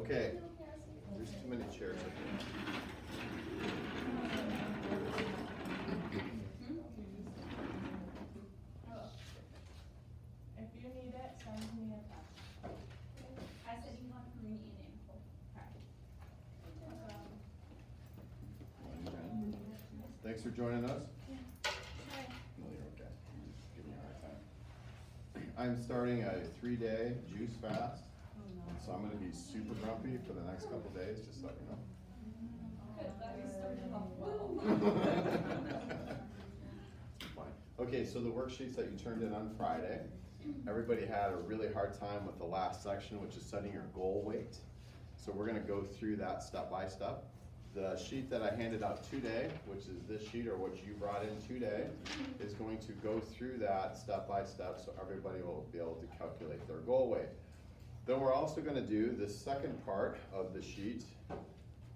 Okay, there's too many chairs up here. If you need it, send me a text. I said you want green and info. Thanks for joining us. No, you're okay. Just give me a hard time. I'm starting a 3-day juice fast, so I'm gonna be super grumpy for the next couple days, just so you know. Fine. Okay, so the worksheets that you turned in on Friday, everybody had a really hard time with the last section, which is setting your goal weight. So we're gonna go through that step by step. The sheet that I handed out today, which is this sheet or what you brought in today, is going to go through that step by step so everybody will be able to calculate their goal weight. Then we're also going to do the second part of the sheet.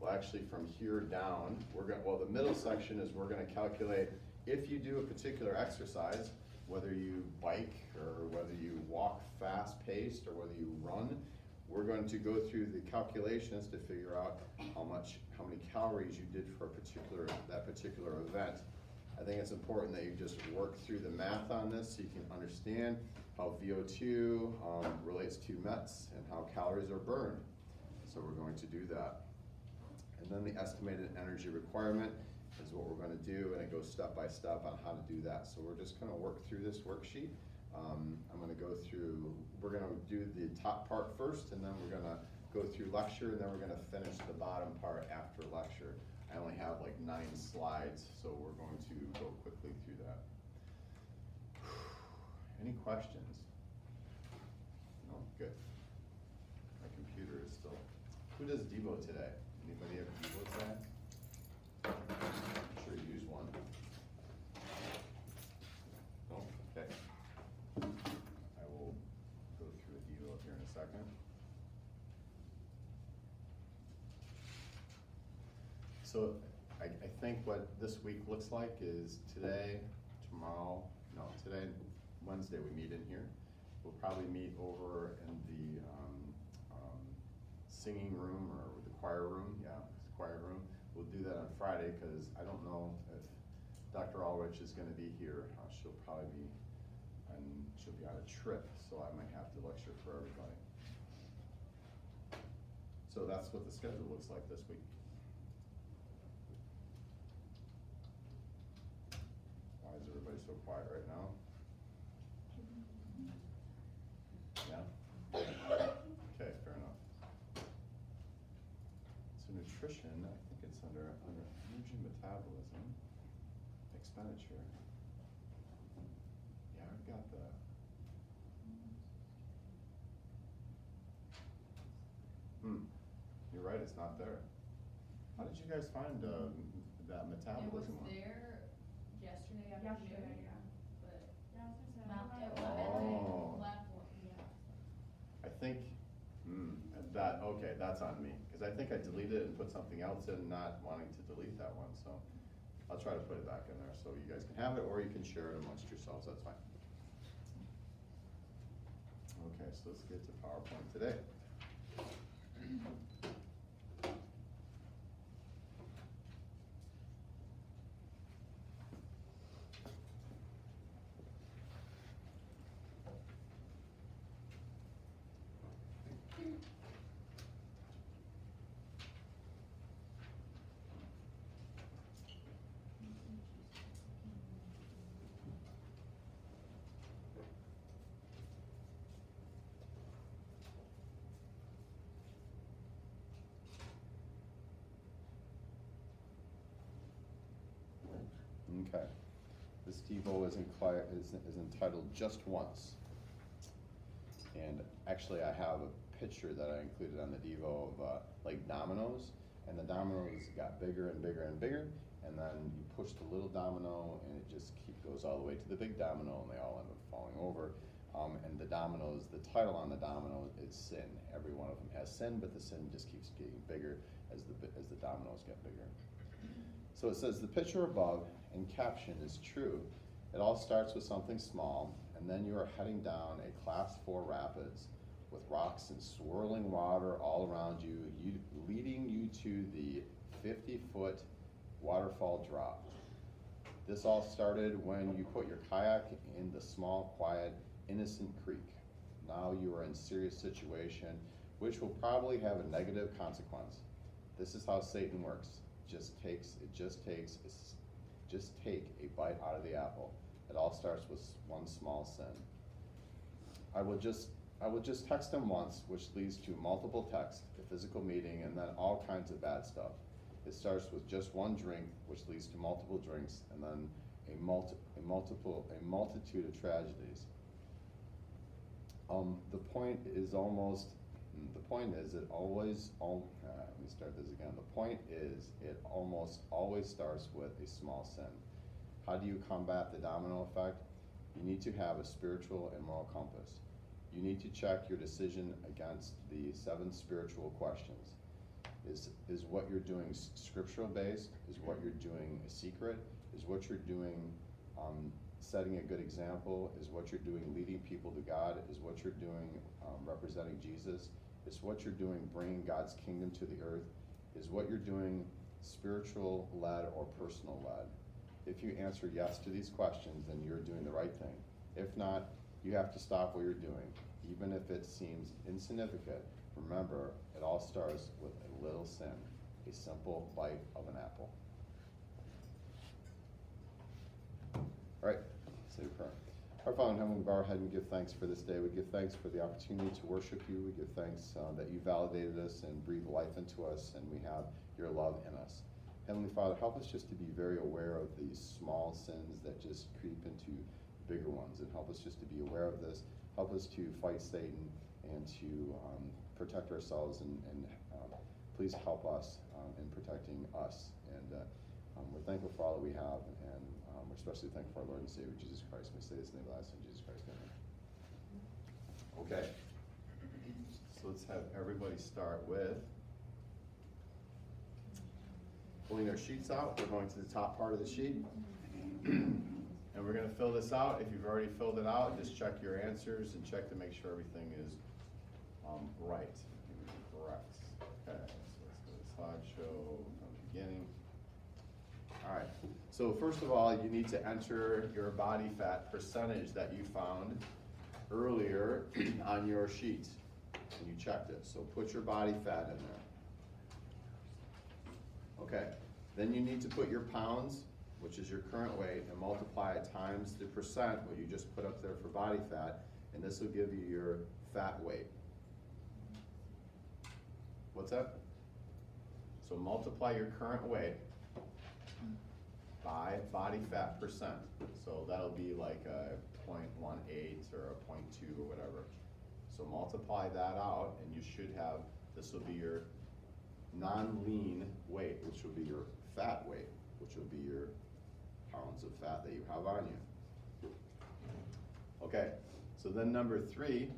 Well, actually from here down, the middle section is we're going to calculate if you do a particular exercise, whether you bike or whether you walk fast paced or whether you run. We're going to go through the calculations to figure out how many calories you did for that particular event. I think it's important that you just work through the math on this so you can understand how VO2 relates to METs and how calories are burned. So we're going to do that. And then the estimated energy requirement is what we're going to do, and it goes step by step on how to do that. So we're just going to work through this worksheet. I'm going to go through, we're going to do the top part first, and then we're going to go through lecture, and then we're going to finish the bottom part after lecture. I only have like 9 slides, so we're going to go quickly through that. Any questions? No? Good. My computer is still. Who does Devo today? Anybody have Devo today? I'm sure you use one. No? Okay. I will go through a Devo here in a second. So I think what this week looks like is today, tomorrow, no, today, Wednesday we meet in here. We'll probably meet over in the singing room or the choir room, yeah, the choir room. We'll do that on Friday because I don't know if Dr. Ulrich is going to be here. She'll probably be, she'll be on a trip, so I might have to lecture for everybody. So that's what the schedule looks like this week. Why is everybody so quiet right now? Yeah? Okay, fair enough. So nutrition, I think it's under energy metabolism, expenditure. Yeah, I've got that. You're right, it's not there. How did you guys find that metabolism one? It was there yesterday afternoon. But I think okay, that's on me because I think I deleted it and put something else in, not wanting to delete that one. So I'll try to put it back in there so you guys can have it, or you can share it amongst yourselves. That's fine. Okay, so let's get to PowerPoint today. Okay, this Devo is entitled Just Once. And actually I have a picture that I included on the Devo of like dominoes, and the dominoes got bigger and bigger and bigger, and then you push the little domino and it just goes all the way to the big domino, and they all end up falling over. And the dominoes, the title on the domino is sin. Every one of them has sin, but the sin just keeps getting bigger as the dominoes get bigger. So it says the picture above in caption is true. It all starts with something small, and then you are heading down a class 4 rapids with rocks and swirling water all around you, leading you to the 50-foot waterfall drop. This all started when you put your kayak in the small, quiet, innocent creek. Now you are in serious situation, which will probably have a negative consequence. This is how Satan works. Just take a bite out of the apple. It all starts with one small sin. I will just text him once, which leads to multiple texts, a physical meeting, and then all kinds of bad stuff. It starts with just one drink, which leads to multiple drinks, and then a multitude of tragedies. The point is it almost always starts with a small sin. How do you combat the domino effect? You need to have a spiritual and moral compass. You need to check your decision against the 7 spiritual questions. Is what you're doing scriptural based? Is what you're doing a secret? Is what you're doing setting a good example? Is what you're doing leading people to God? Is what you're doing representing Jesus? Is what you're doing bringing God's kingdom to the earth? Is what you're doing spiritual led or personal led? If you answer yes to these questions, then you're doing the right thing. If not, you have to stop what you're doing. Even if it seems insignificant, remember, it all starts with a little sin, a simple bite of an apple. All right, say a prayer. Our Father in heaven, we bow our head and give thanks for this day. We give thanks for the opportunity to worship you. We give thanks that you validated us and breathed life into us, and we have your love in us. Heavenly Father, help us just to be very aware of these small sins that just creep into bigger ones, and help us just to be aware of this. Help us to fight Satan and to protect ourselves, and please help us in protecting us. And we're thankful for all that we have, and we're especially thankful for our Lord and Savior, Jesus Christ. May I say this in the name of the last name, Jesus Christ. Amen. Okay, so let's have everybody start with pulling their sheets out. We're going to the top part of the sheet. And we're going to fill this out. If you've already filled it out, just check your answers and check to make sure everything is right, correct. Okay, so let's go to slideshow from the beginning. All right, so first of all, you need to enter your body fat percentage that you found earlier on your sheet, and you checked it. So put your body fat in there. Okay, then you need to put your pounds, which is your current weight, and multiply it times the percent, what you just put up there for body fat, and this will give you your fat weight. What's that? So multiply your current weight by body fat percent. So that'll be like a 0.18 or a 0.2 or whatever. So multiply that out, and you should have, this will be your non-lean weight, which will be your fat weight, which will be your pounds of fat that you have on you. Okay, so then number 3,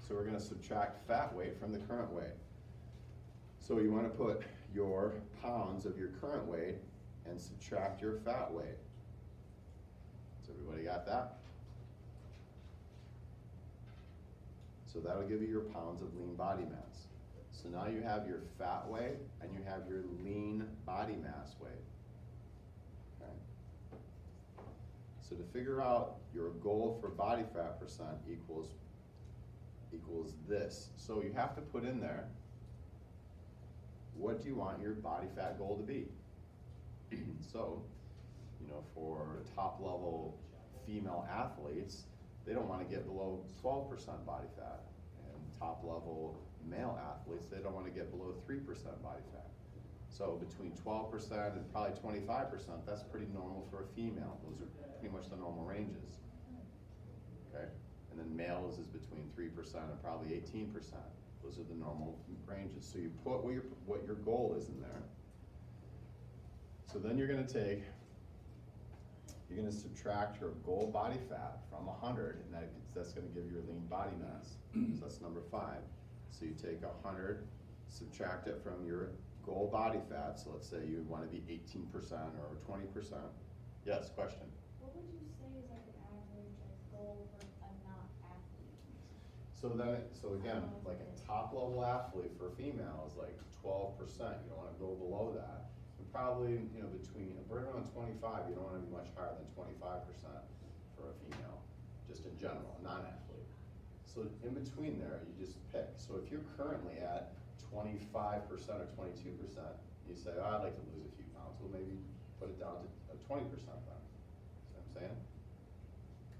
so we're going to subtract fat weight from the current weight. So you want to put your pounds of your current weight and subtract your fat weight. So everybody got that? So that'll give you your pounds of lean body mass. So now you have your fat weight and you have your lean body mass weight. Okay. So to figure out your goal for body fat percent equals this. So you have to put in there, what do you want your body fat goal to be? So, you know, for top level female athletes, they don't want to get below 12% body fat. And top level male athletes, they don't want to get below 3% body fat. So between 12% and probably 25%, that's pretty normal for a female. Those are pretty much the normal ranges. Okay? And then males is between 3% and probably 18%. Those are the normal ranges. So you put what your goal is in there. So then you're going to subtract your goal body fat from 100, and that's going to give you your lean body mass. So that's number 5. So you take 100, subtract it from your goal body fat. So let's say you want to be 18% or 20%. Yes, question? What would you say is like an average goal for a not athlete? So then, so again, like a top level athlete for a female is like 12%. You don't want to go below that. And probably, you know, between right around 25, you don't want to be much higher than 25% for a female, just in general, a non-athlete. So in between there, you just pick. So if you're currently at 25% or 22%, you say, oh, I'd like to lose a few pounds. Well, maybe put it down to 20% then. See what I'm saying?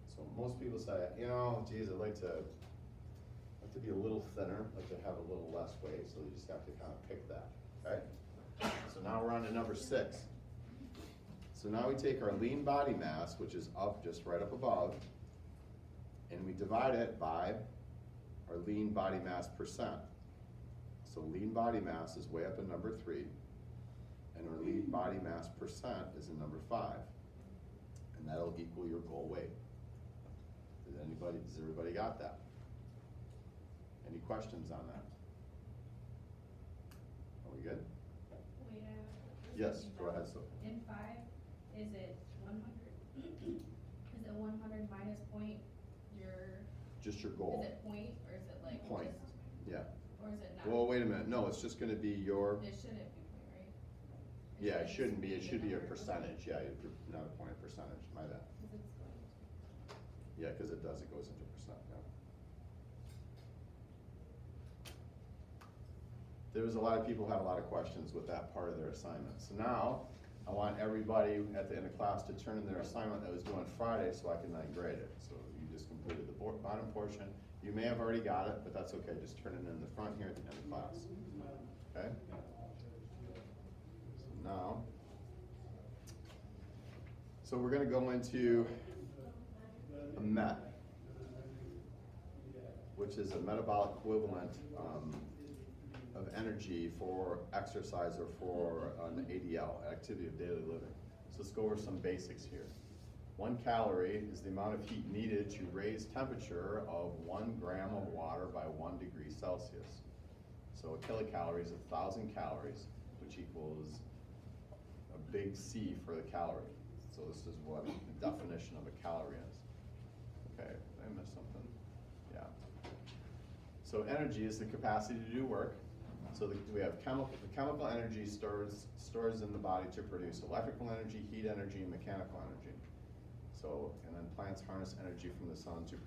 So most people say, you know, geez, I'd like to be a little thinner, like to have a little less weight, so you just have to kind of pick that, okay? So now we're on to number 6. So now we take our lean body mass, which is up, just right up above, and we divide it by our lean body mass percent. So lean body mass is way up in number 3, and our lean body mass percent is in number 5, and that'll equal your goal weight. Does everybody got that? Any questions on that? Are we good? Wait, Yes, go ahead, Sophie. in 5, is it 100? Is it 100 minus point your? Just your goal. Is it point or is it like? Point. Just, Yeah. or is it not? Well, wait a minute. No, it's just going to be your. It shouldn't be point, right? Yeah, it shouldn't be. It should be a number. percentage. Yeah, not a point, a percentage. My bad. 'Cause it's going to- Yeah, because it does. It goes into percent. Yeah. There was a lot of people who had a lot of questions with that part of their assignment. So now I want everybody at the end of class to turn in their assignment that was due on Friday so I can then grade it. So you just completed the bottom portion. You may have already got it, but that's okay. Just turn it in the front here at the end of class. Okay? So now, so we're going to go into a MET, which is a metabolic equivalent of energy for exercise or for an ADL, activity of daily living. So let's go over some basics here. 1 calorie is the amount of heat needed to raise temperature of 1 gram of water by 1 degree Celsius. So a kilocalorie is 1,000 calories, which equals a big C for the calorie. So this is what the definition of a calorie is. Okay, did I miss something? Yeah. So energy is the capacity to do work. So we have the chemical energy stores in the body to produce electrical energy, heat energy, and mechanical energy. So, and then plants harness energy from the sun to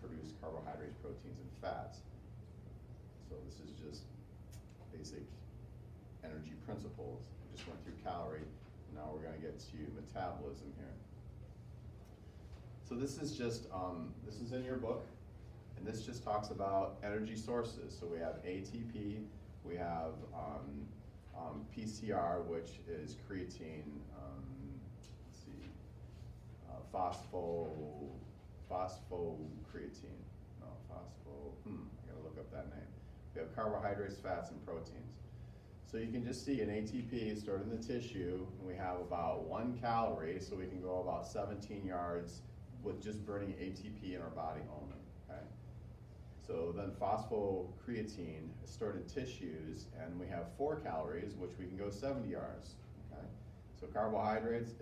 produce carbohydrates, proteins, and fats. So this is just basic energy principles. We just went through calorie. Now we're going to get to metabolism here. So this is just, this is in your book, and this just talks about energy sources. So we have ATP, we have PCR, which is creatine, let's see, phosphocreatine. No, I gotta look up that name. We have carbohydrates, fats, and proteins. So you can just see an ATP stored in the tissue, and we have about 1 calorie, so we can go about 17 yards with just burning ATP in our body only, okay? So then phosphocreatine is stored in tissues, and we have 4 calories, which we can go 70 yards, okay? So carbohydrates,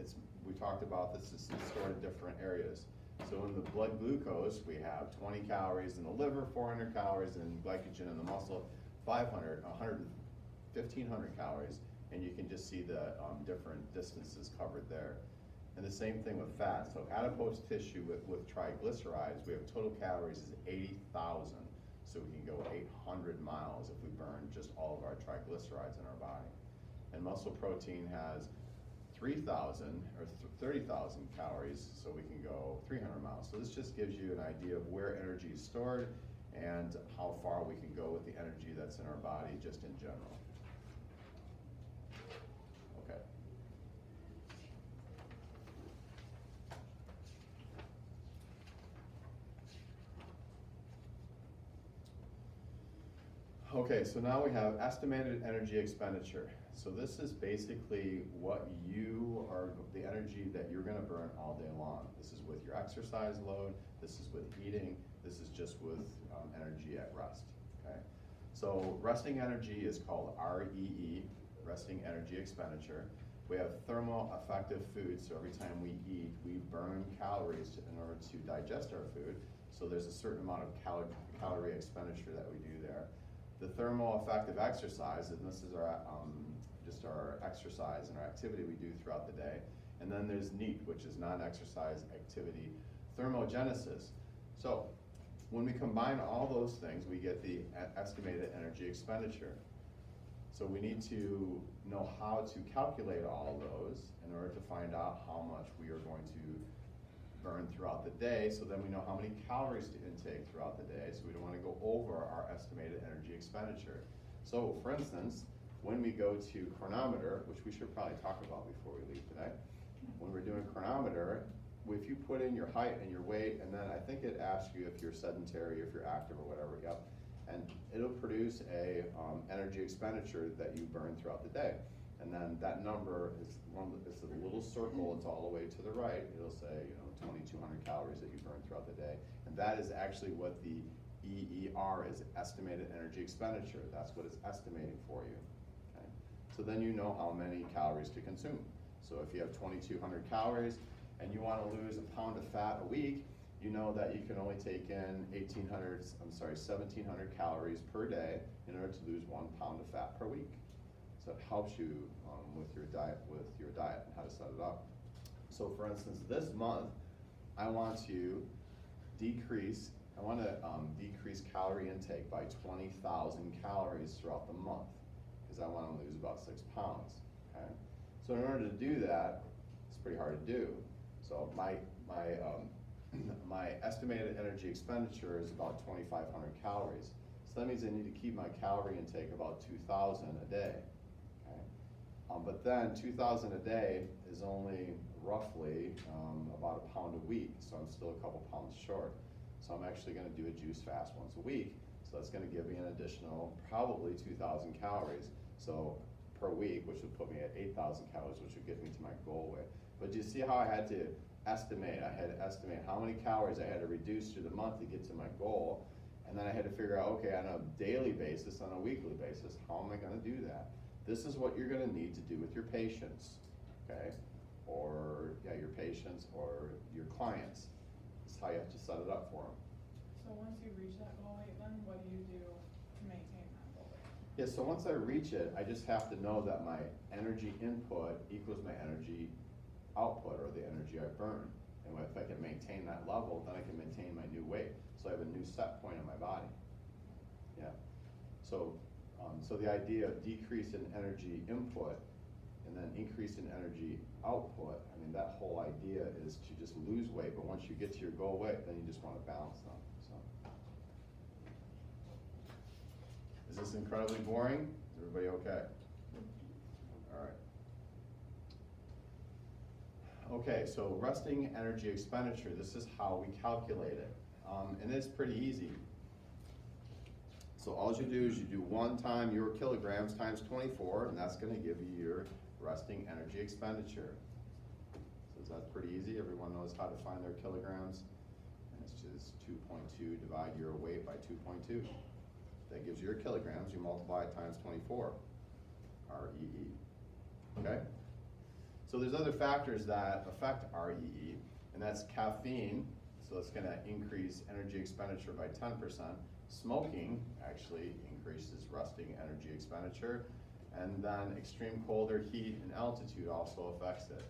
we talked about this, is stored in different areas. So in the blood glucose, we have 20 calories in the liver, 400 calories in glycogen in the muscle, 1,500 calories, and you can just see the different distances covered there. And the same thing with fat. So adipose tissue with triglycerides, we have total calories is 80,000. So we can go 800 miles if we burn just all of our triglycerides in our body. And muscle protein has 3,000 or 30,000 calories, so we can go 300 miles. So this just gives you an idea of where energy is stored and how far we can go with the energy that's in our body just in general. Okay. Okay, so now we have estimated energy expenditure. So this is basically what the energy that you're gonna burn all day long. This is with your exercise load, this is with eating, this is just with energy at rest, okay? So resting energy is called REE, resting energy expenditure. We have thermal effective food, so every time we eat, we burn calories in order to digest our food. So there's a certain amount of calorie expenditure that we do there. The thermal effective exercise, and this is our just our exercise and our activity we do throughout the day. And then there's NEAT, which is non-exercise activity thermogenesis. So when we combine all those things, we get the estimated energy expenditure. So we need to know how to calculate all those in order to find out how much we are going to burn throughout the day, so then we know how many calories to intake throughout the day, so we don't want to go over our estimated energy expenditure. So for instance, when we go to chronometer, which we should probably talk about before we leave today, when we're doing chronometer, if you put in your height and your weight, and then I think it asks you if you're sedentary, if you're active or whatever, yep, and it'll produce a energy expenditure that you burn throughout the day. And then that number is it's a little circle, it's all the way to the right. It'll say, 2,200 calories that you burn throughout the day. And that is actually what the EER is, estimated energy expenditure. That's what it's estimating for you. Okay? So then you know how many calories to consume. So if you have 2,200 calories and you want to lose a pound of fat a week, you know that you can only take in 1,700 calories per day in order to lose 1 pound of fat per week. So it helps you with your diet and how to set it up. So for instance, this month, I want to decrease calorie intake by 20,000 calories throughout the month, because I want to lose about 6 pounds. Okay? So in order to do that, it's pretty hard to do. So my estimated energy expenditure is about 2,500 calories. So that means I need to keep my calorie intake about 2,000 a day. Okay? But then 2,000 a day is only roughly about a pound a week, so I'm still a couple pounds short. So I'm actually going to do a juice fast once a week. So that's going to give me an additional probably 2,000 calories. So per week, which would put me at 8,000 calories, which would get me to my goal weight. But do you see how I had to estimate? I had to estimate how many calories I had to reduce through the month to get to my goal. And then I had to figure out, okay, on a daily basis, on a weekly basis, how am I going to do that? This is what you're going to need to do with your patients, okay? Or your patients or your clients. This is how you have to set it up for them. So once you reach that goal weight, then what do you do to maintain that goal weight? Yeah, so once I reach it, I just have to know that my energy input equals my energy output, or the energy I burn. And if I can maintain that level, then I can maintain my new weight. So I have a new set point in my body. Yeah. So the idea of decrease in energy input and then increase in energy output, I mean, that whole idea is to just lose weight, but once you get to your goal weight, then you just want to balance them. So, is this incredibly boring? Is everybody okay? All right. Okay, so resting energy expenditure, this is how we calculate it. And it's pretty easy. So all you do is you do 1 time your kilograms times 24, and that's going to give you your resting energy expenditure. So that's pretty easy. Everyone knows how to find their kilograms. And it's just 2.2 divide your weight by 2.2. That gives you your kilograms. You multiply it times 24, REE. Okay? So there's other factors that affect REE, and that's caffeine. So it's going to increase energy expenditure by 10%. Smoking actually increases resting energy expenditure. And then extreme cold or heat and altitude also affects it.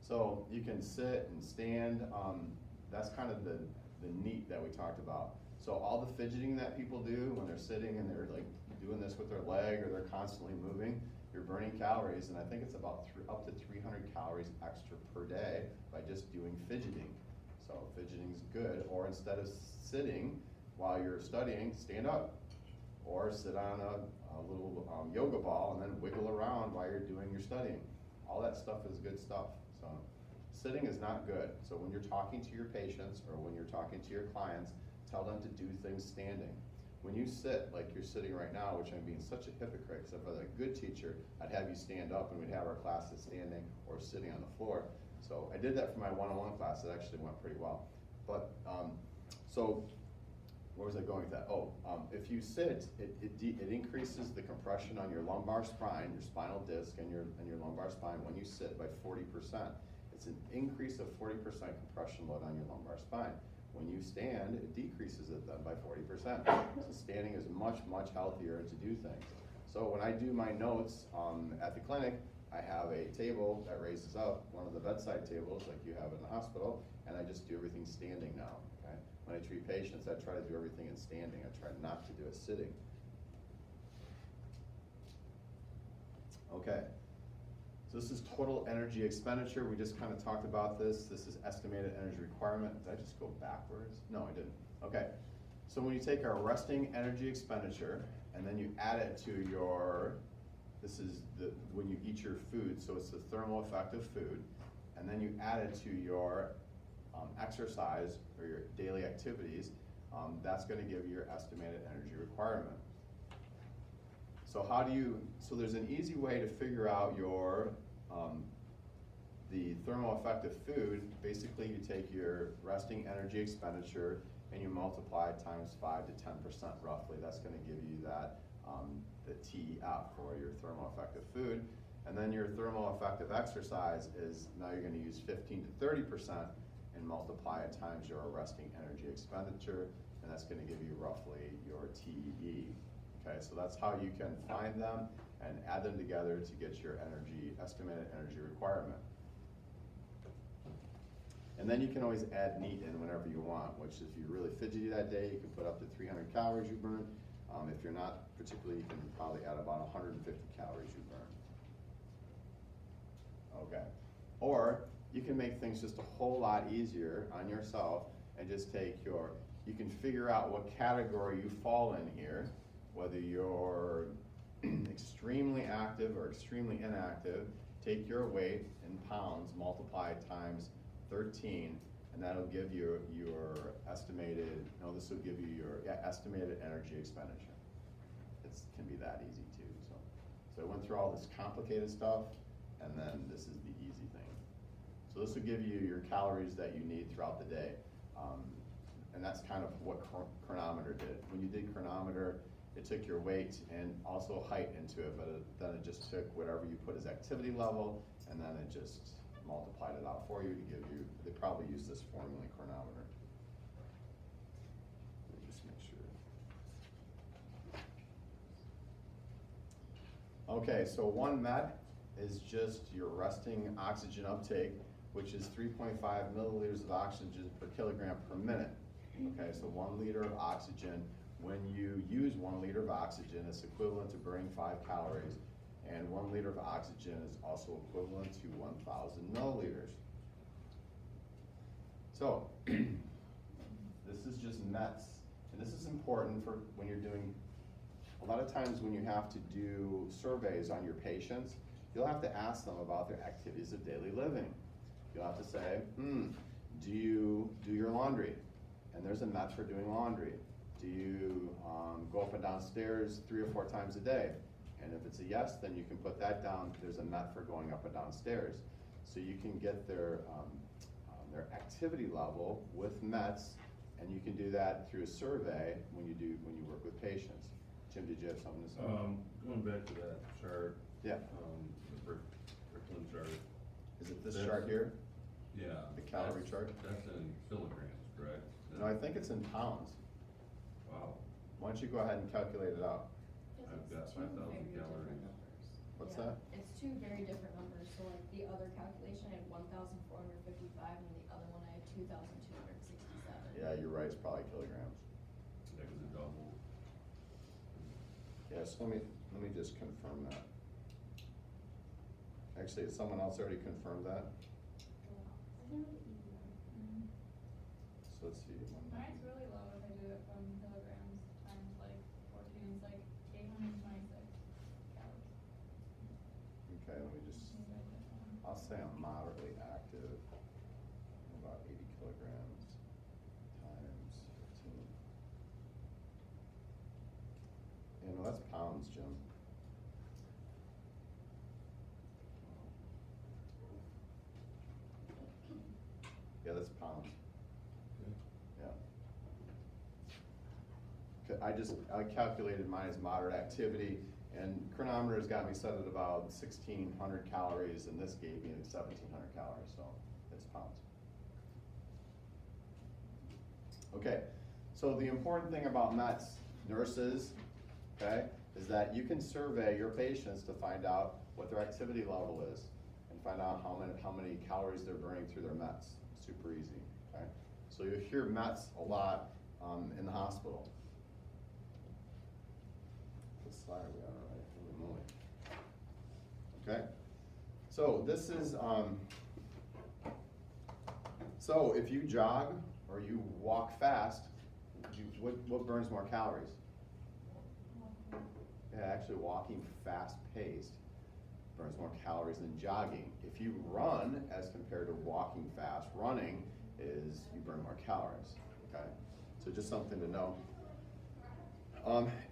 So you can sit and stand. That's kind of the NEAT that we talked about. So all the fidgeting that people do when they're sitting and they're like doing this with their leg, or they're constantly moving, you're burning calories, and I think it's about up to 300 calories extra per day by just doing fidgeting. So fidgeting is good. Or instead of sitting while you're studying, stand up, or sit on a little yoga ball and then wiggle around while you're doing your studying. All that stuff is good stuff. So sitting is not good. So when you're talking to your patients or when you're talking to your clients, tell them to do things standing. When you sit like you're sitting right now, which I'm being such a hypocrite, because if I was a good teacher, I'd have you stand up and we'd have our classes standing or sitting on the floor. So I did that for my one-on-one class. It actually went pretty well. But so where was I going with that? Oh, if you sit, it increases the compression on your lumbar spine, your spinal disc, and your lumbar spine when you sit by 40%. It's an increase of 40% compression load on your lumbar spine. When you stand, it decreases it then by 40%. So standing is much, much healthier to do things. So when I do my notes at the clinic, I have a table that raises up, one of the bedside tables like you have in the hospital, and I just do everything standing now. Okay? When I treat patients, I try to do everything in standing. I try not to do it sitting. Okay. So this is total energy expenditure. We just kind of talked about this. This is estimated energy requirement. Did I just go backwards? No, I didn't. Okay. So when you take our resting energy expenditure and then you add it to your, this is when you eat your food, so it's the thermal effect of food, and then you add it to your exercise or your daily activities, that's going to give you your estimated energy requirement. So so there's an easy way to figure out your, the thermal effect of food. Basically you take your resting energy expenditure and you multiply it times 5 to 10% roughly. That's going to give you that, the TEF for your thermal effect of food. And then your thermal effect of exercise is, now you're going to use 15 to 30% and multiply it times your resting energy expenditure, and that's going to give you roughly your TE. Okay, so that's how you can find them and add them together to get your estimated energy requirement. And then you can always add meat in whenever you want, which if you're really fidgety that day, you can put up to 300 calories you burn. If you're not particularly, you can probably add about 150 calories you burn. Okay. Or you can make things just a whole lot easier on yourself and just take you can figure out what category you fall in here, whether you're extremely active or extremely inactive. Take your weight in pounds, multiply it times 13, and that'll give you your estimated, this will give you your estimated energy expenditure. It can be that easy too. So I went through all this complicated stuff, and then this is the easy thing. So this will give you your calories that you need throughout the day. And that's kind of what chronometer did. When you did chronometer, it took your weight and also height into it, but then it just took whatever you put as activity level, and then it just multiplied it out for you to give you, they probably use this formula in chronometer. Let me just make sure. Okay, so 1 MET is just your resting oxygen uptake, which is 3.5 milliliters of oxygen per kilogram per minute. Okay, so 1 liter of oxygen, when you use 1 liter of oxygen, it's equivalent to burning 5 calories, and 1 liter of oxygen is also equivalent to 1,000 milliliters. So, this is just METs, and this is important for when you're doing, a lot of times when you have to do surveys on your patients, you'll have to ask them about their activities of daily living. You'll have to say, do you do your laundry? And there's a MET for doing laundry. Do you go up and down stairs 3 or 4 times a day? And if it's a yes, then you can put that down. There's a MET for going up and down stairs. So you can get their activity level with METs, and you can do that through a survey when you work with patients. Jim, did you have something to say? Going back to that chart. Yeah. The Brooklyn chart. Is it this chart here? Yeah. The calorie chart? That's in kilograms, correct? No, I think it's in pounds. Wow. Why don't you go ahead and calculate it out? I've got 5,000 calories. What's Yeah, that? It's 2 very different numbers. So like the other calculation, I had 1,455, and the other one I had 2,267. Yeah, you're right, it's probably kilograms. That was a double. Yes, let me just confirm that. Actually, someone else already confirmed that? So let's see. Mine's really low if I do it from kilograms times like 14, it's like 826 calories. Okay, let me just, I'll say I'm moderately active, about 80 kilograms times 15. Yeah, no, that's pounds, Jim. Yeah, that's pounds. Yeah. I calculated mine as moderate activity, and chronometer's got me set at about 1,600 calories, and this gave me 1,700 calories, so it's pounds. Okay, so the important thing about METs, nurses, okay, is that you can survey your patients to find out what their activity level is and find out how many calories they're burning through their METs. Super easy, okay? So you'll hear METs a lot in the hospital. What slide are we on, all right? Holy moly. Okay, so this is, so if you jog or you walk fast, what burns more calories? Yeah, actually walking fast-paced burns more calories than jogging. If you run as compared to walking fast, running is you burn more calories, okay? So just something to know.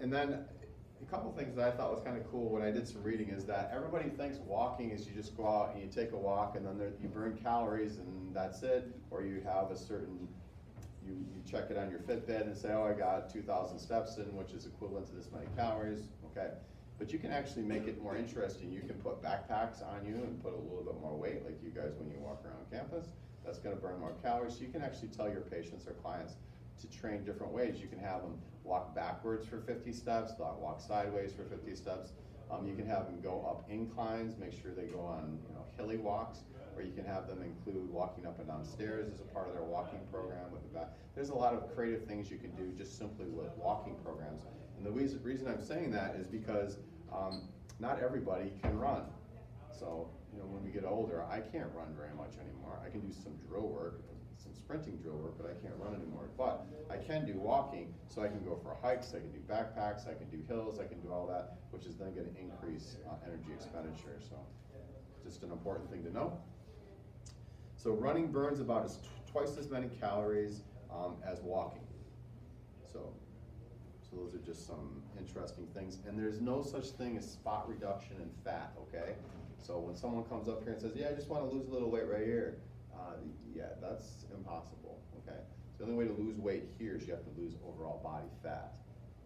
And then a couple things that I thought was kind of cool when I did some reading is that everybody thinks walking is you just go out and you take a walk and then you burn calories and that's it, or you have a certain, you check it on your Fitbit and say, oh, I got 2,000 steps in, which is equivalent to this many calories, okay? But you can actually make it more interesting. You can put backpacks on you and put a little bit more weight, like you guys when you walk around campus. That's gonna burn more calories. So you can actually tell your patients or clients to train different ways. You can have them walk backwards for 50 steps, walk sideways for 50 steps. You can have them go up inclines, make sure they go on hilly walks, or you can have them include walking up and down stairs as a part of their walking program with the back. There's a lot of creative things you can do just simply with walking programs. And the reason I'm saying that is because not everybody can run. So when we get older, I can't run very much anymore. I can do some drill work, some sprinting drill work, but I can't run anymore. But I can do walking, so I can go for hikes, I can do backpacks, I can do hills, I can do all that, which is then going to increase energy expenditure. So just an important thing to know. So running burns about twice as many calories as walking. So those are just some interesting things. And there's no such thing as spot reduction in fat, okay? So when someone comes up here and says, yeah, I just want to lose a little weight right here, yeah, that's impossible, okay? So the only way to lose weight here is you have to lose overall body fat,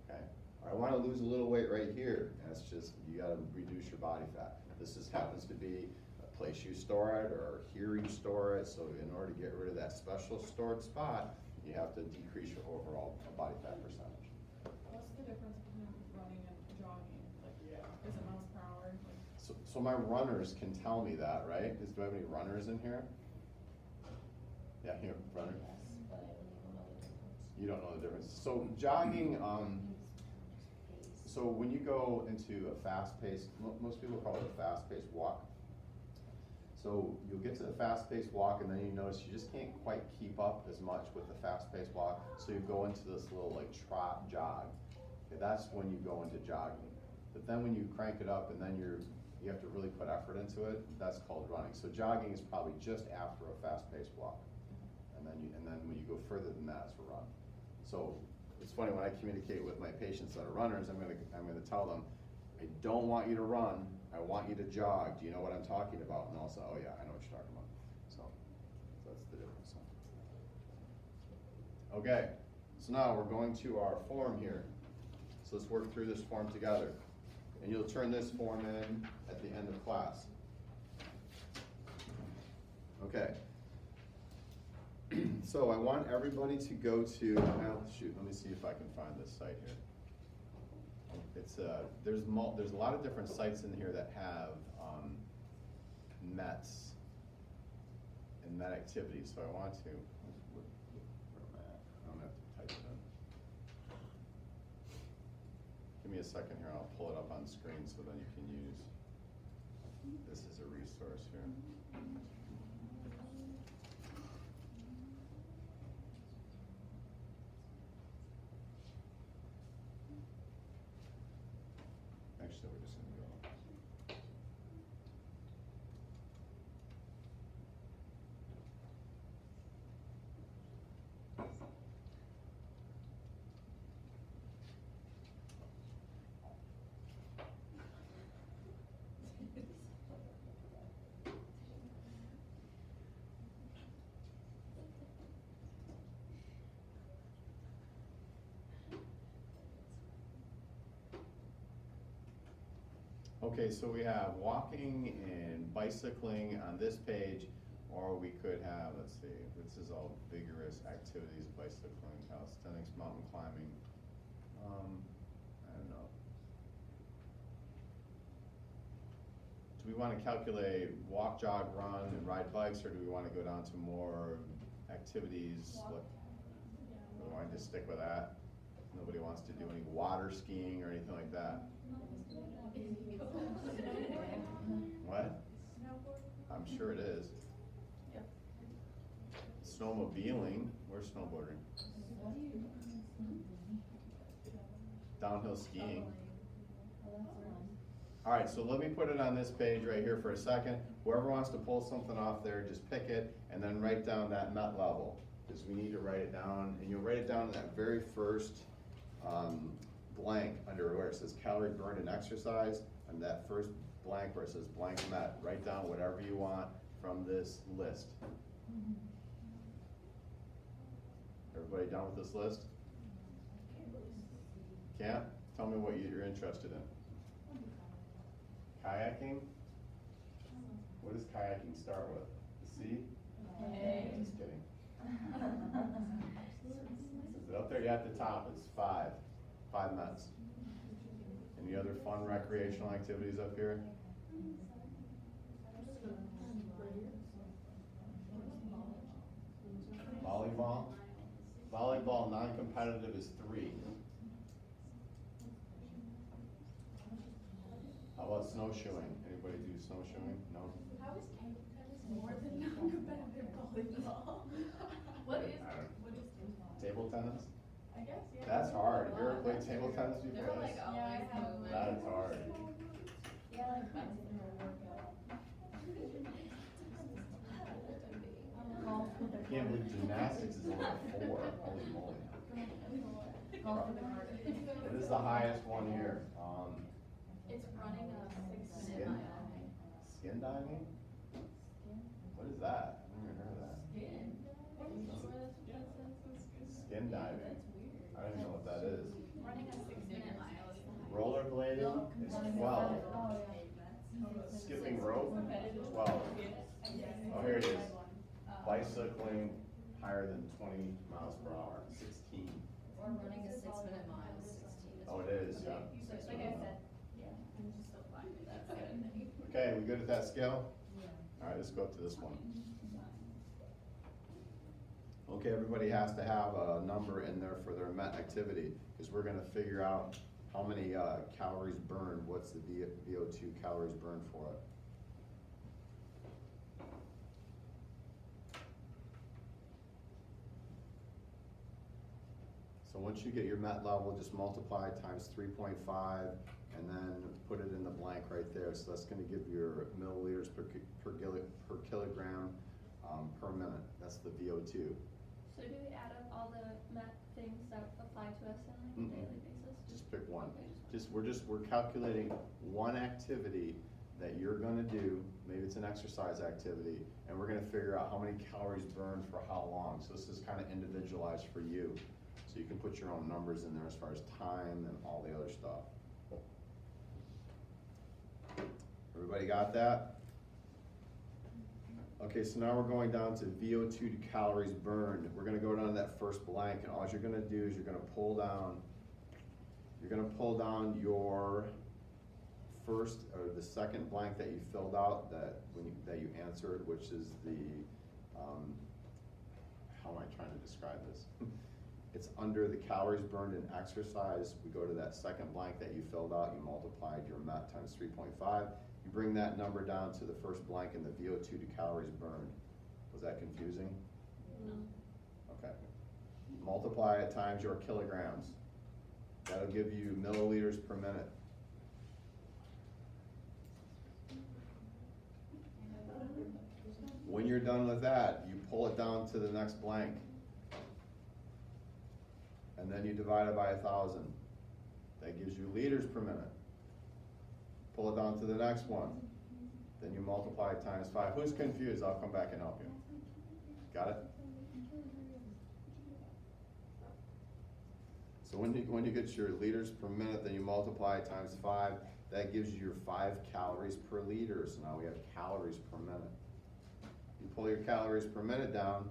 okay? Or I want to lose a little weight right here. That's just, you got to reduce your body fat. This just happens to be a place you store it or here you store it. So in order to get rid of that special stored spot, you have to decrease your overall body fat percentage. What's the difference between running and jogging? Like, is it miles per hour? Like, So my runners can tell me that, right? Do I have any runners in here? Yeah, here, runner. Yes, but I don't even know the difference. You don't know the difference. So jogging, so when you go into a fast-paced, most people call it a fast-paced walk. So you'll get to the fast-paced walk and then you notice you just can't quite keep up as much with the fast-paced walk. So you go into this little like trot jog. Okay, that's when you go into jogging. But then when you crank it up and then you have to really put effort into it, that's called running. So jogging is probably just after a fast-paced walk. And then when you go further than that, it's a run. So it's funny when I communicate with my patients that are runners, I'm gonna tell them, I don't want you to run, I want you to jog. Do you know what I'm talking about? And they'll say, oh yeah, I know what you're talking about. So that's the difference. Okay, so now we're going to our form here. So let's work through this form together. And you'll turn this form in at the end of class. Okay. So I want everybody to go to, well, shoot, let me see if I can find this site here. It's there's a lot of different sites in here that have METs and MET activities. So I want to, where am I at? I don't have to type it in. Give me a second here, I'll pull it up on the screen so then you can use, this is a resource here. Actually, we're just going to go. Okay, so we have walking and bicycling on this page, Or we could have, let's see, this is all vigorous activities, bicycling, calisthenics, mountain climbing. I don't know. Do we want to calculate walk, jog, run, and ride bikes, or do we want to go down to more activities? Walk. We want to just stick with that? Nobody wants to do any water skiing or anything like that? What? I'm sure it is. Snowmobiling, where's snowboarding? Downhill skiing. All right, so let me put it on this page right here for a second. Whoever wants to pull something off there, just pick it and then write down that MET level, because we need to write it down, and you'll write it down in that very first blank under where it says calorie burned in exercise, and that first blank where it says blank MET. Write down whatever you want from this list. Everybody done with this list? Can't? Tell me what you're interested in. Kayaking? What does kayaking start with? The sea? Just kidding. Is it up there? Yeah, at the top, it's 5 METs. Any other fun recreational activities up here? Volleyball? Volleyball non-competitive is 3. How about snowshoeing? Anybody do snowshoeing? No? How is table tennis more than non-competitive volleyball? What is Table tennis? I guess, yeah. That's hard. Have you ever played table tennis before? They're like Yeah, I always have. moving. That is hard. Yeah, like that's in her workout. I can't believe gymnastics is only 4. Holy moly. What is the highest one here? It's running a 6-minute Skin? mile. Skin diving? What is that? I've never heard of that. Skin diving. I don't even know what that is. Running a 6-minute mile is the highest. Rollerblading is 12. Skipping rope, 12. Oh, here it is. Bicycling higher than 20 miles per hour, 16. Or running a 6-minute mile, 16. Oh, it is, yeah. Like I said, yeah, I'm just still fine with that. That's good. Okay, we good at that scale? All right, let's go up to this one. Okay, everybody has to have a number in there for their MET activity, because we're gonna figure out how many calories burned, what's the VO2 calories burned for it. So once you get your MET level, just multiply it times 3.5 and then put it in the blank right there. So that's going to give your milliliters per kilogram per minute. That's the VO2. So do we add up all the MET things that apply to us on a daily basis? Just pick one. Okay, We're calculating one activity that you're going to do. Maybe it's an exercise activity, and we're going to figure out how many calories burned for how long. So this is kind of individualized for you. So you can put your own numbers in there as far as time and all the other stuff. Everybody got that? Okay, so now we're going down to VO2 to calories burned. We're gonna go down to that first blank, and all you're gonna do is you're gonna pull down your first or the second blank that you filled out that you answered, which is the how am I trying to describe this? It's under the calories burned in exercise. We go to that second blank that you filled out, you multiplied your MET times 3.5. You bring that number down to the first blank in the VO2 to calories burned. Was that confusing? No. Okay. Multiply it times your kilograms. That'll give you milliliters per minute. When you're done with that, you pull it down to the next blank. And then you divide it by 1,000. That gives you liters per minute. Pull it down to the next one. Then you multiply it times 5. Who's confused? I'll come back and help you. Got it? So when you get your liters per minute, then you multiply it times 5. That gives you your 5 calories per liter. So now we have calories per minute. you pull your calories per minute down,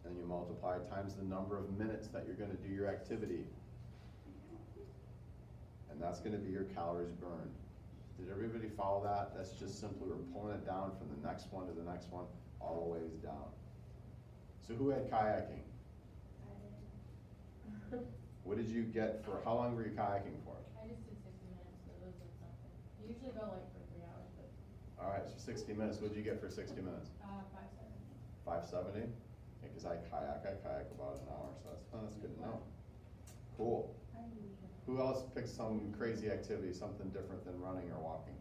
and you multiply times the number of minutes that you're gonna do your activity. And that's gonna be your calories burned. Did everybody follow that? That's just simply we're pulling it down from the next one to the next one, all the ways down. So who had kayaking? What did you get for, how long were you kayaking for? I just did 60 minutes, so those are something. I usually go like for 3 hours, but, All right, so 60 minutes, what did you get for 60 minutes? 570? 5, 7. Yeah, cause I kayak about an hour, so that's good to know. Cool. Who else picked some crazy activity, something different than running or walking?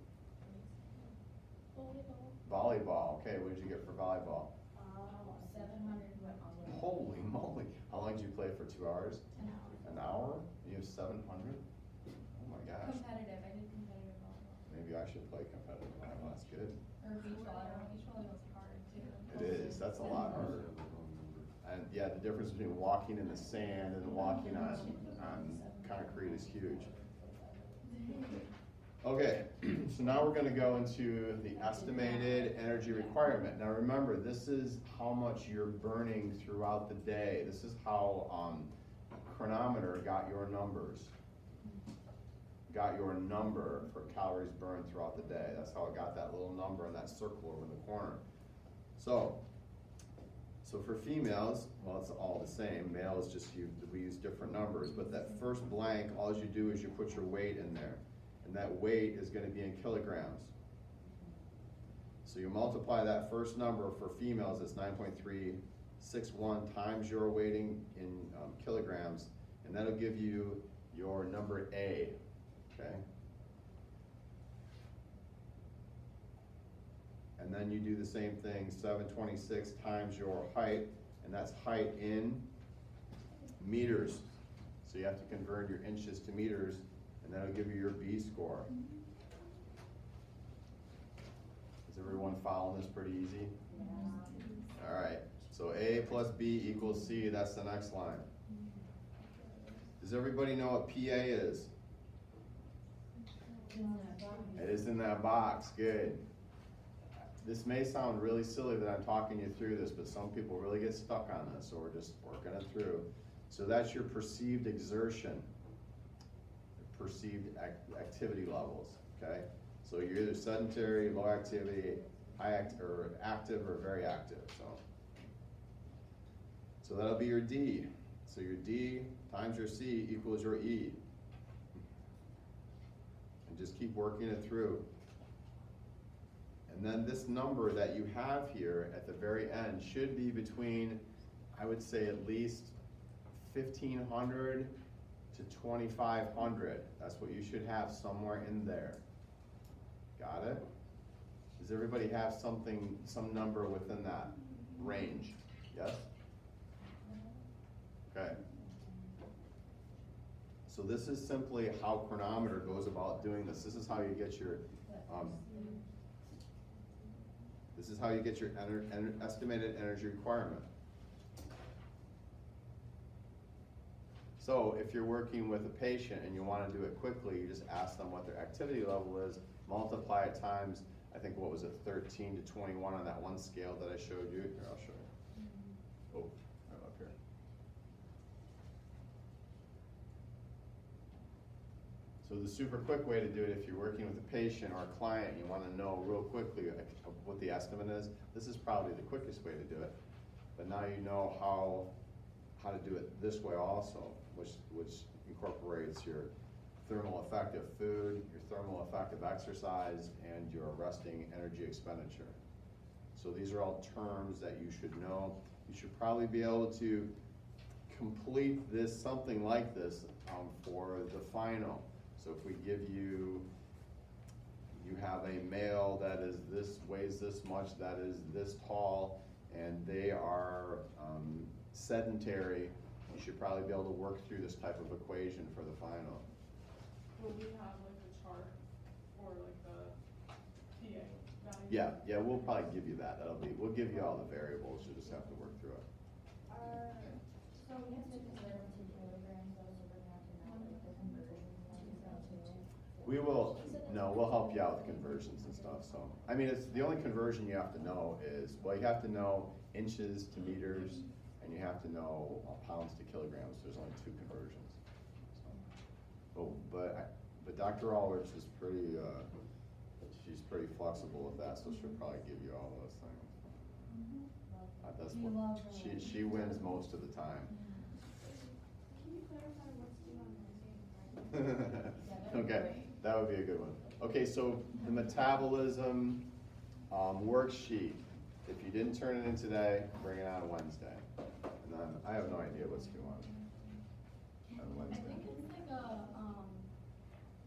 Volleyball, okay, what did you get for volleyball? 700 went on the. Holy moly, how long did you play for, 2 hours? An hour. An hour? You have 700? Oh my gosh, Competitive, I did competitive volleyball. maybe I should play competitive volleyball, that's good. Or beach volleyball, beach volleyball's hard too. It is, that's a lot harder. And yeah, the difference between walking in the sand and walking on concrete is huge. Okay, so now we're gonna go into the estimated energy requirement. Now remember, this is how much you're burning throughout the day. This is how Chronometer got your numbers. Got your number for calories burned throughout the day. That's how it got that little number in that circle over in the corner. So for females, well, it's all the same. Males just we use different numbers, but that first blank, all you do is you put your weight in there, and that weight is going to be in kilograms. So you multiply that first number for females, it's 9.361 times your weighting in kilograms, and that'll give you your number A, okay? And then you do the same thing, 726 times your height, and that's height in meters. So you have to convert your inches to meters, and that'll give you your B score. Is everyone following this pretty easy? Yeah. All right, so A plus B equals C, that's the next line. Does everybody know what PA is? It is in that box, good. This may sound really silly that I'm talking you through this, but some people really get stuck on this, so we're just working it through. So that's your perceived exertion, perceived activity levels, okay? So you're either sedentary, low activity, or active or very active, so that'll be your D. So your D times your C equals your E. And just keep working it through. And then this number that you have here at the very end should be between, I would say, at least 1,500 to 2,500. That's what you should have somewhere in there. Got it? Does everybody have some number within that range? Yes? Okay. So this is simply how Chronometer goes about doing this. This is how you get your estimated energy requirement. So if you're working with a patient and you want to do it quickly, you just ask them what their activity level is, multiply it times, I think, what was it, 13 to 21 on that one scale that I showed you. Here, I'll show you. Oh, right up here. So the super quick way to do it, if you're working with a patient or a client, you want to know real quickly what the estimate is, this is probably the quickest way to do it. But now you know how to do it this way also, which incorporates your thermal effect of food, your thermal effect of exercise, and your resting energy expenditure. So these are all terms that you should know. You should probably be able to complete something like this for the final. So if we give you have a male that is weighs this much, that is this tall, and they are sedentary, you should probably be able to work through this type of equation for the final. Will we have like a chart for like the PA value? Yeah, we'll probably give you that. We'll give you all the variables. You'll just have to work through it. So we have to consider 2 kilograms, I was looking at now, like the conversion. We will. Is it No, we'll help you out with conversions and stuff, so. I mean, it's, the only conversion you have to know is, well, you have to know inches to meters, and you have to know pounds to kilograms. There's only 2 conversions. So, but Dr. Aldrich is pretty, she's pretty flexible with that, so she'll probably give you all those things. That's We what, love her. she wins most of the time. Can you clarify what's due on Wednesday? Okay, that would be a good one. Okay, so the metabolism worksheet, if you didn't turn it in today, bring it on Wednesday. And then, I have no idea what's due on I Wednesday. think it's like a,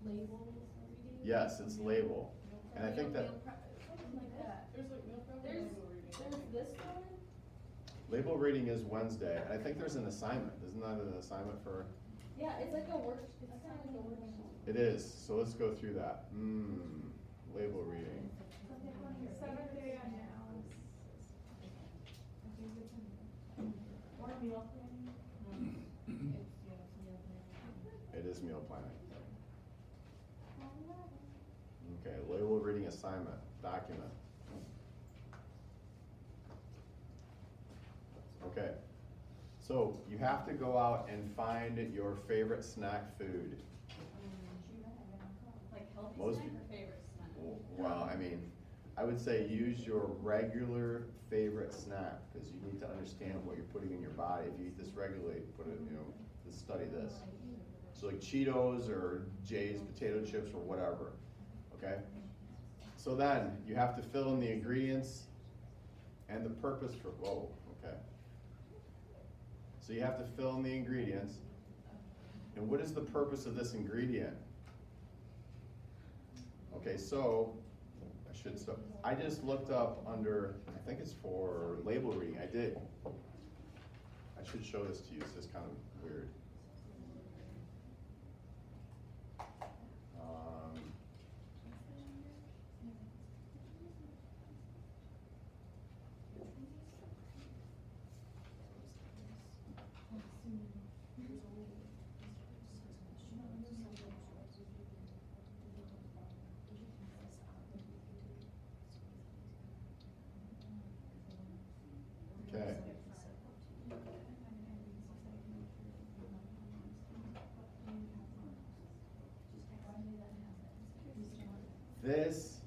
labels reading. Yes, it's label. And I think that Something like that. There's like meal prep and There's, label reading. there's this one. label reading is Wednesday, and I think there's an assignment. Isn't that an assignment for? Yeah, it's like a work, it's kind of like a worksheet. It is, so let's go through that. Label reading. 7th-day analysis. I think it's in, or meal planning. It is meal planning. Okay, label reading assignment, document. Okay, so you have to go out and find your favorite snack food. Like healthy Most snack people- or favorite snack? Well, I mean, I would say use your regular favorite snack, because you need to understand what you're putting in your body. If you eat this regularly, put it, let's study this. So like Cheetos or Jay's potato chips or whatever, okay? So then, you have to fill in the ingredients and the purpose for, whoa, okay. So you have to fill in the ingredients. And what is the purpose of this ingredient? Okay, so, I just looked up under, I think it's for label reading, I did. I should show this to you, it's just kind of weird. Okay. This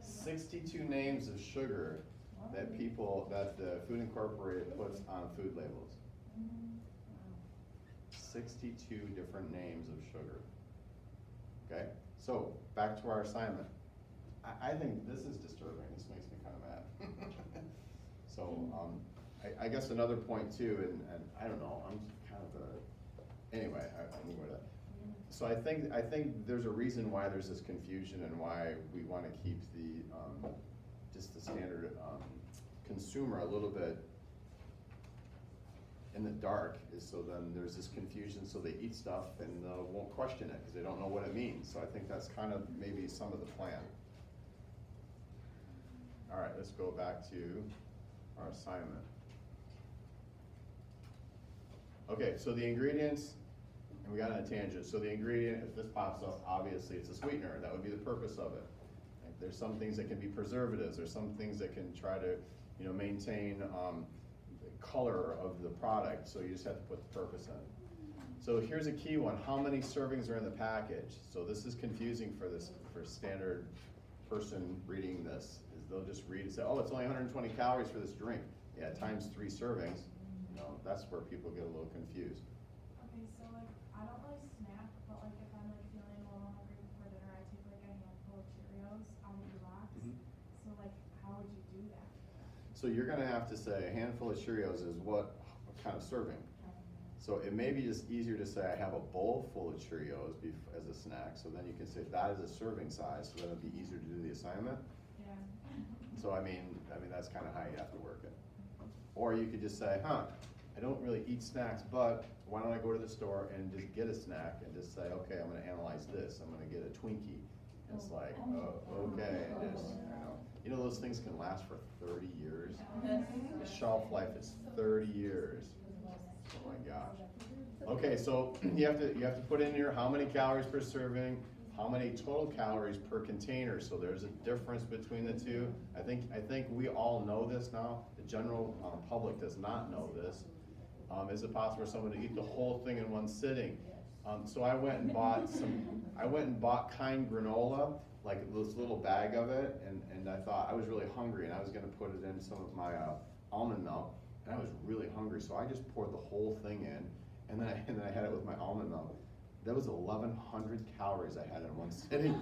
62 names of sugar that the Food Incorporated puts on food labels. 62 different names of sugar. Okay, so back to our assignment. I think this is disturbing. This makes me kind of mad. So I guess another point too, and I don't know, I'm kind of anyway, I'll move on. So I think there's a reason why there's this confusion and why we want to keep the just the standard consumer a little bit in the dark, is so then there's this confusion, so they eat stuff and won't question it because they don't know what it means. So I think that's kind of maybe some of the plan. All right, let's go back to our assignment. Okay, so the ingredients, and we got on a tangent. So the ingredient, if this pops up, obviously it's a sweetener. That would be the purpose of it. Like, there's some things that can be preservatives. There's some things that can try to, maintain the color of the product. So you just have to put the purpose in. So here's a key one. How many servings are in the package? So this is confusing for standard person reading this. Is they'll just read and say, oh, it's only 120 calories for this drink. Yeah, times 3 servings. That's where people get a little confused. Okay, so like, I don't really snack, but like if I'm like feeling a little hungry before dinner, I take like a handful of Cheerios out of the box. So like, how would you do that? So you're gonna have to say a handful of Cheerios is what kind of serving? So it may be just easier to say I have a bowl full of Cheerios as a snack, so then you can say that is a serving size, so then it'd be easier to do the assignment. Yeah. So I mean that's kind of how you have to work it. Or you could just say, I don't really eat snacks, but why don't I go to the store and just get a snack and just say, okay, I'm gonna analyze this, I'm gonna get a Twinkie. And it's like, oh, okay, and just, those things can last for 30 years. The shelf life is 30 years. Oh my gosh. Okay, so you have to put in here how many calories per serving, how many total calories per container, so there's a difference between the two. I think we all know this now, the general public does not know this. Is it possible for someone to eat the whole thing in one sitting? So I went and bought Kind granola, like this little bag of it, and I thought, I was really hungry and I was gonna put it in some of my almond milk, and I was really hungry, so I just poured the whole thing in, and then I had it with my almond milk. That was 1,100 calories I had in one sitting.